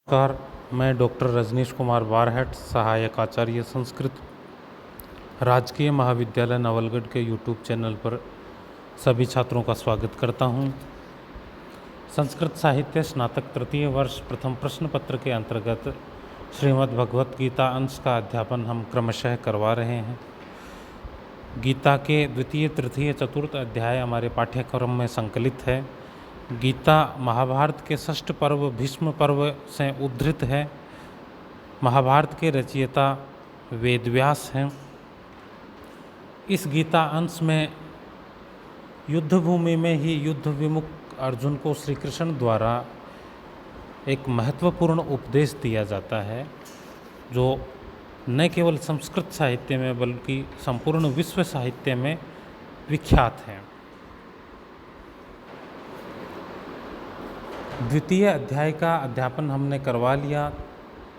नमस्कार। मैं डॉक्टर रजनीश कुमार बारहट, सहायक आचार्य संस्कृत, राजकीय महाविद्यालय नवलगढ़ के यूट्यूब चैनल पर सभी छात्रों का स्वागत करता हूं। संस्कृत साहित्य स्नातक तृतीय वर्ष प्रथम प्रश्न पत्र के अंतर्गत श्रीमद् भगवत गीता अंश का अध्यापन हम क्रमशः करवा रहे हैं। गीता के द्वितीय, तृतीय, चतुर्थ अध्याय हमारे पाठ्यक्रम में संकलित है। गीता महाभारत के षष्ठ पर्व भीष्म पर्व से उद्धृत है। महाभारत के रचयिता वेदव्यास हैं। इस गीता अंश में युद्ध भूमि में ही युद्ध विमुख अर्जुन को श्री कृष्ण द्वारा एक महत्वपूर्ण उपदेश दिया जाता है, जो न केवल संस्कृत साहित्य में बल्कि संपूर्ण विश्व साहित्य में विख्यात है। द्वितीय अध्याय का अध्यापन हमने करवा लिया।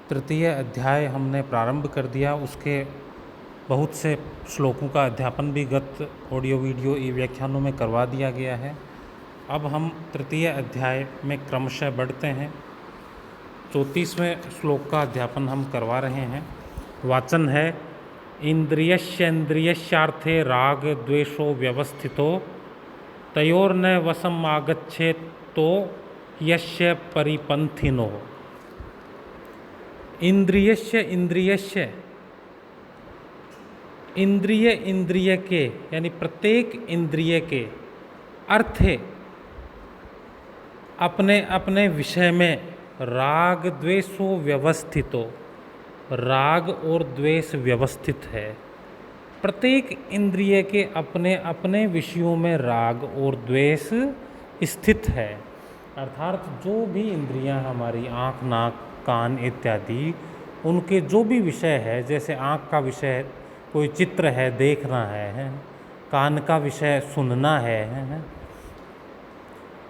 तृतीय अध्याय हमने प्रारंभ कर दिया। उसके बहुत से श्लोकों का अध्यापन भी गत ऑडियो वीडियो ई व्याख्यानों में करवा दिया गया है। अब हम तृतीय अध्याय में क्रमशः बढ़ते हैं। 34वें श्लोक का अध्यापन हम करवा रहे हैं। वाचन है, इंद्रियस्येन्द्रियस्यार्थे राग द्वेषो व्यवस्थितो तयोर्न वशम आगच्छेत् तो यस्य परिपंथिनो। इंद्रियस्य इंद्रिय के यानी प्रत्येक इंद्रिय के अर्थे अपने अपने विषय में राग द्वेषो व्यवस्थितो, राग और द्वेष व्यवस्थित है। प्रत्येक इंद्रिय के अपने अपने विषयों में राग और द्वेष स्थित है। अर्थात जो भी इंद्रियां हमारी आँख, नाक, कान इत्यादि, उनके जो भी विषय है, जैसे आँख का विषय कोई चित्र है, देखना है, कान का विषय सुनना है,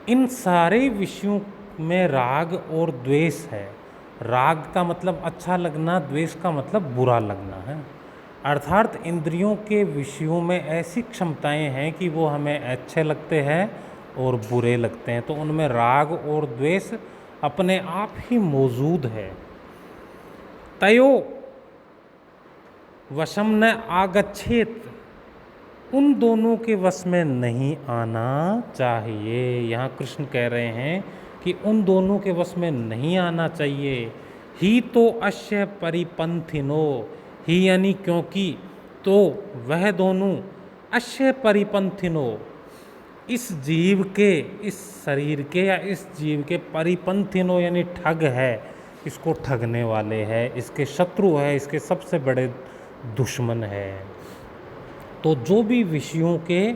इन सारे विषयों में राग और द्वेष है। राग का मतलब अच्छा लगना, द्वेष का मतलब बुरा लगना है। अर्थात इंद्रियों के विषयों में ऐसी क्षमताएं हैं कि वो हमें अच्छे लगते हैं और बुरे लगते हैं, तो उनमें राग और द्वेष अपने आप ही मौजूद है। तयो वशम न आगच्छेत, उन दोनों के वश में नहीं आना चाहिए। यहाँ कृष्ण कह रहे हैं कि उन दोनों के वश में नहीं आना चाहिए। ही तो अश्य परिपंथिनो, ही यानी क्योंकि, तो वह दोनों, अश्य परिपंथिनो, इस जीव के, इस शरीर के या इस जीव के, परिपंथिनो यानी ठग है, इसको ठगने वाले हैं, इसके शत्रु है, इसके सबसे बड़े दुश्मन है। तो जो भी विषयों के,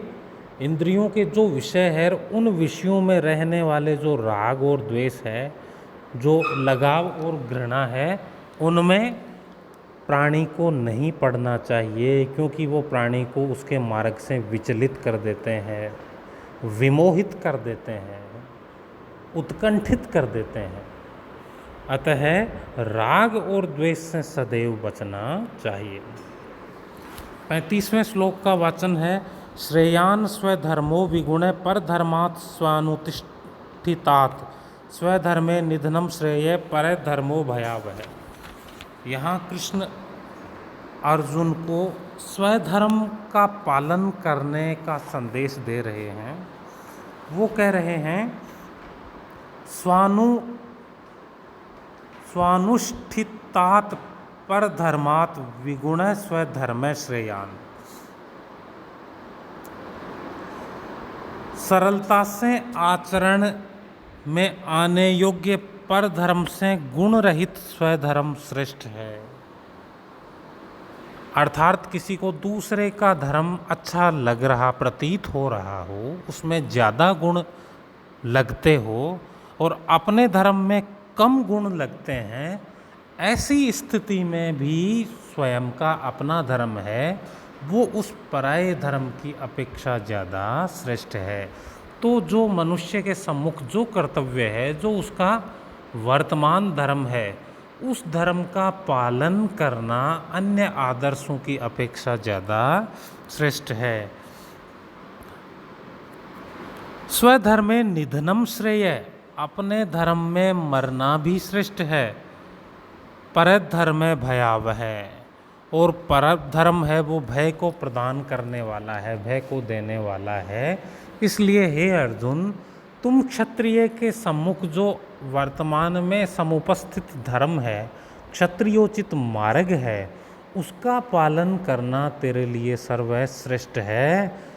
इंद्रियों के जो विषय है, उन विषयों में रहने वाले जो राग और द्वेष है, जो लगाव और घृणा है, उनमें प्राणी को नहीं पड़ना चाहिए, क्योंकि वो प्राणी को उसके मार्ग से विचलित कर देते हैं, विमोहित कर देते हैं, उत्कंठित कर देते हैं। अतः राग और द्वेष से सदैव बचना चाहिए। 35वें श्लोक का वाचन है, श्रेयान् स्वधर्मो विगुणे परधर्मात् स्वानुतिष्ठितात् स्वधर्मे निधनम श्रेय परधर्मो भयावह। यहाँ कृष्ण अर्जुन को स्वधर्म का पालन करने का संदेश दे रहे हैं। वो कह रहे हैं, स्वानुष्ठितात् परधर्मात् विगुण स्वधर्म श्रेयान्। सरलता से आचरण में आने योग्य परधर्म से गुण रहित स्वधर्म श्रेष्ठ है। अर्थात किसी को दूसरे का धर्म अच्छा लग रहा, प्रतीत हो रहा हो, उसमें ज़्यादा गुण लगते हो और अपने धर्म में कम गुण लगते हैं, ऐसी स्थिति में भी स्वयं का अपना धर्म है, वो उस पराये धर्म की अपेक्षा ज़्यादा श्रेष्ठ है। तो जो मनुष्य के सम्मुख जो कर्तव्य है, जो उसका वर्तमान धर्म है, उस धर्म का पालन करना अन्य आदर्शों की अपेक्षा ज़्यादा श्रेष्ठ है। स्वधर्मे निधनम श्रेय, अपने धर्म में मरना भी श्रेष्ठ है। परत धर्म है भयावह है, और परत धर्म है वो भय को प्रदान करने वाला है, भय को देने वाला है। इसलिए हे अर्जुन, तुम क्षत्रिय के सम्मुख जो वर्तमान में समुपस्थित धर्म है, क्षत्रियोचित मार्ग है, उसका पालन करना तेरे लिए सर्वश्रेष्ठ है,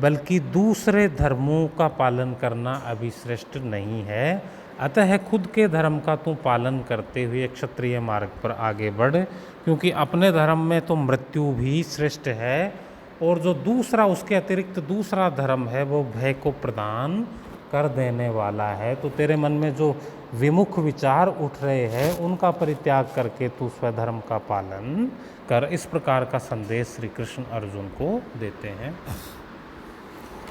बल्कि दूसरे धर्मों का पालन करना अभी श्रेष्ठ नहीं है। अतः खुद के धर्म का तू पालन करते हुए क्षत्रिय मार्ग पर आगे बढ़, क्योंकि अपने धर्म में तो मृत्यु भी श्रेष्ठ है, और जो दूसरा उसके अतिरिक्त दूसरा धर्म है वो भय को प्रदान कर देने वाला है। तो तेरे मन में जो विमुख विचार उठ रहे हैं उनका परित्याग करके तू स्वधर्म का पालन कर। इस प्रकार का संदेश श्री कृष्ण अर्जुन को देते हैं।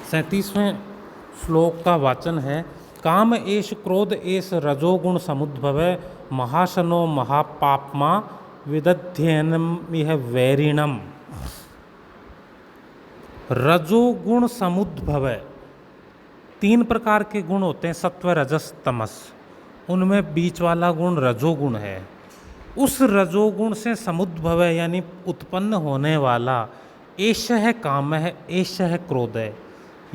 37वें श्लोक का वाचन है, काम एष क्रोध एष रजोगुण समुद्भवे महाशनो महापाप्मा विदध्येनम यह वैरिणम। रजोगुण समुद्भव, 3 प्रकार के गुण होते हैं, सत्व रजस तमस। उनमें बीच वाला गुण रजोगुण है। उस रजोगुण से समुद्भव यानी उत्पन्न होने वाला एष है काम है, एष है क्रोध है।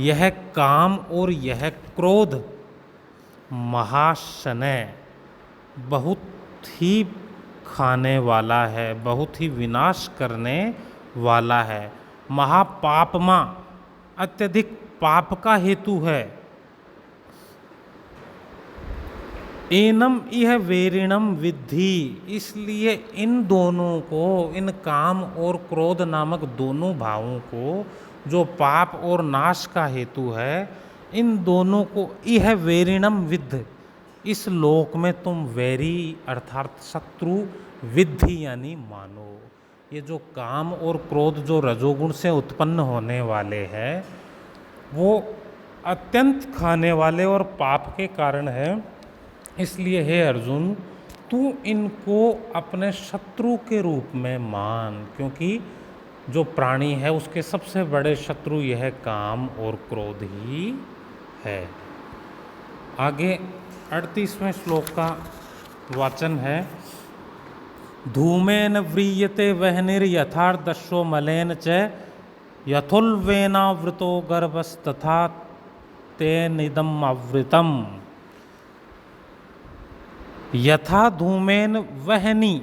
यह काम और यह क्रोध महाशनय, बहुत ही खाने वाला है, बहुत ही विनाश करने वाला है। महापापमा, अत्यधिक पाप का हेतु है। एनम यह वेरिणम विद्धि, इसलिए इन दोनों को, इन काम और क्रोध नामक दोनों भावों को, जो पाप और नाश का हेतु है, इन दोनों को यह वेरिणम विद्ध, इस लोक में तुम वैरी अर्थात शत्रु विद्धि यानी मानो। ये जो काम और क्रोध जो रजोगुण से उत्पन्न होने वाले हैं वो अत्यंत खाने वाले और पाप के कारण है। इसलिए हे अर्जुन, तू इनको अपने शत्रु के रूप में मान, क्योंकि जो प्राणी है उसके सबसे बड़े शत्रु यह काम और क्रोध ही है। आगे 38वें श्लोक का वाचन है, धूमेन व्रीयते वह्निर्यथार्दशो मलेन च यथुल्वेनावृतो गर्भस्तथा तेनिदम् आवृतम्। यथा धूमेन वह्नि,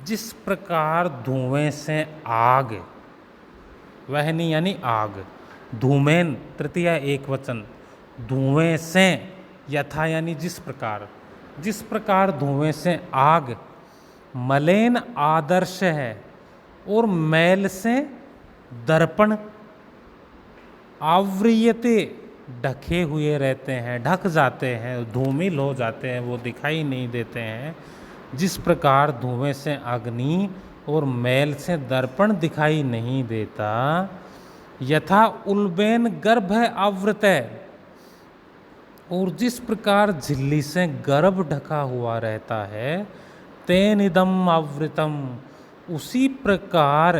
जिस प्रकार धुएं से आग, वह्नि यानी आग, धूमेन तृतीय एक वचन, धुएं से, यथा यानी जिस प्रकार, जिस प्रकार धुएं से आग मलेन आदर्श है और मैल से दर्पण आवृयते ढके हुए रहते हैं, ढक जाते हैं, धूमिल हो जाते हैं, वो दिखाई नहीं देते हैं। जिस प्रकार धुएं से अग्नि और मैल से दर्पण दिखाई नहीं देता, यथा उल्बेन गर्भ आवृत है, और जिस प्रकार झिल्ली से गर्भ ढका हुआ रहता है, तेनिदम् आवृतम, उसी प्रकार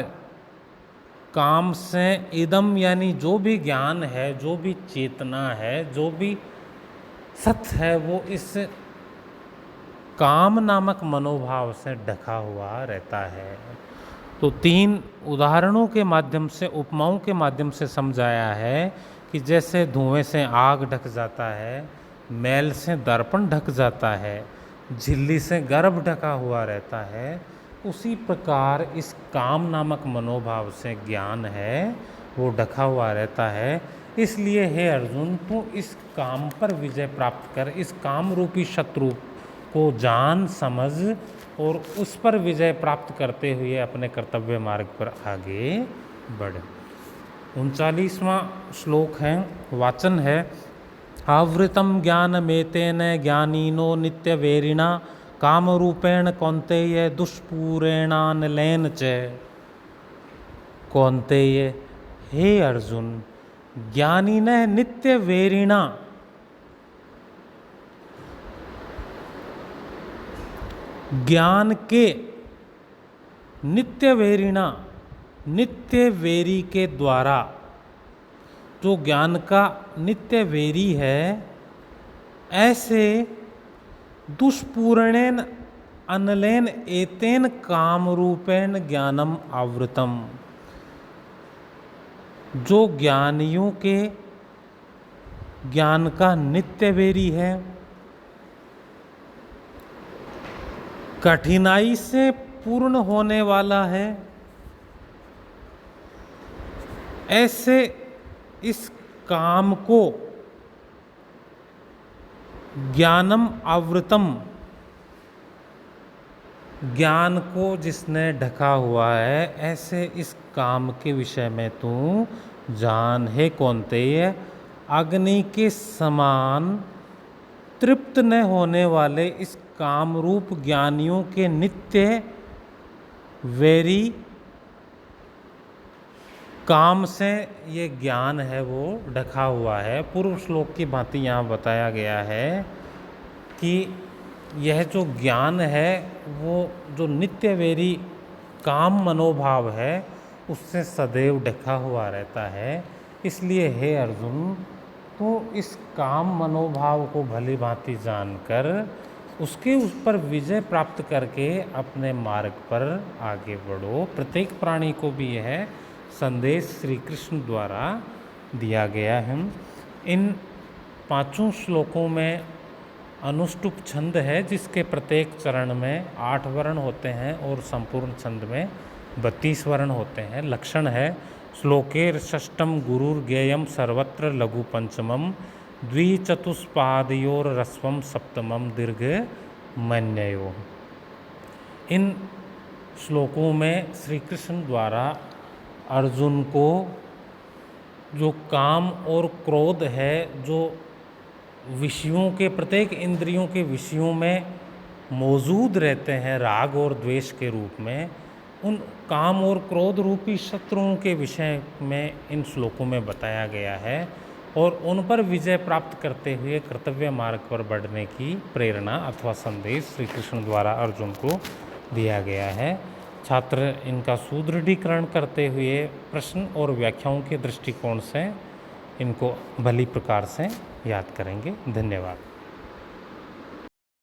काम से इदम यानी जो भी ज्ञान है, जो भी चेतना है, जो भी सत्य है, वो इस काम नामक मनोभाव से ढका हुआ रहता है। तो 3 उदाहरणों के माध्यम से, उपमाओं के माध्यम से समझाया है कि जैसे धुएं से आग ढक जाता है, मैल से दर्पण ढक जाता है, झिल्ली से गर्भ ढका हुआ रहता है, उसी प्रकार इस काम नामक मनोभाव से ज्ञान है वो ढका हुआ रहता है। इसलिए हे अर्जुन, तू इस काम पर विजय प्राप्त कर, इस काम रूपी शत्रु को जान समझ और उस पर विजय प्राप्त करते हुए अपने कर्तव्य मार्ग पर आगे बढ़। 39वां श्लोक है, वाचन है, आवृतम ज्ञानमेतेन ज्ञानीनो नित्यवेरिणा कामरूपेण कौन्तेय दुष्पूरेणानलेन च। कौन्तेय, हे अर्जुन, ज्ञानी ने नित्य वेरिणा, ज्ञान के नित्य वेरिणा, नित्य वेरी के द्वारा, जो ज्ञान का नित्य वेरी है ऐसे दुष्पूर्णेन अनलेन एतेन कामरूपेण ज्ञानम आवृतम, जो ज्ञानियों के ज्ञान का नित्य वेरी है, कठिनाई से पूर्ण होने वाला है, ऐसे इस काम को ज्ञानम आवृतम, ज्ञान को जिसने ढका हुआ है, ऐसे इस काम के विषय में तू जान। हे कौन्तेय, अग्नि के समान तृप्त न होने वाले इस कामरूप ज्ञानियों के नित्य वेरी काम से ये ज्ञान है वो ढका हुआ है। पूर्व श्लोक की भांति यहाँ बताया गया है कि यह जो ज्ञान है वो जो नित्य वेरी काम मनोभाव है उससे सदैव ढका हुआ रहता है। इसलिए हे अर्जुन, तो इस काम मनोभाव को भली भांति जानकर उसके उस पर विजय प्राप्त करके अपने मार्ग पर आगे बढ़ो। प्रत्येक प्राणी को भी यह संदेश श्री कृष्ण द्वारा दिया गया है। इन पांचों श्लोकों में अनुष्टुप छंद है, जिसके प्रत्येक चरण में 8 वर्ण होते हैं और संपूर्ण छंद में 32 वर्ण होते हैं। लक्षण है श्लोकेर षष्ठम गुरुर्ज्ञेयम सर्वत्र लघु पंचमम द्विचतुष्पादयोर रस्वम सप्तमम दीर्घ मन्ययो। इन श्लोकों में श्री कृष्ण द्वारा अर्जुन को जो काम और क्रोध है, जो विषयों के प्रत्येक इंद्रियों के विषयों में मौजूद रहते हैं राग और द्वेष के रूप में, उन काम और क्रोध रूपी शत्रुओं के विषय में इन श्लोकों में बताया गया है और उन पर विजय प्राप्त करते हुए कर्तव्य मार्ग पर बढ़ने की प्रेरणा अथवा संदेश श्री कृष्ण द्वारा अर्जुन को दिया गया है। छात्र इनका सुदृढ़ीकरण करते हुए प्रश्न और व्याख्याओं के दृष्टिकोण से इनको भली प्रकार से याद करेंगे। धन्यवाद।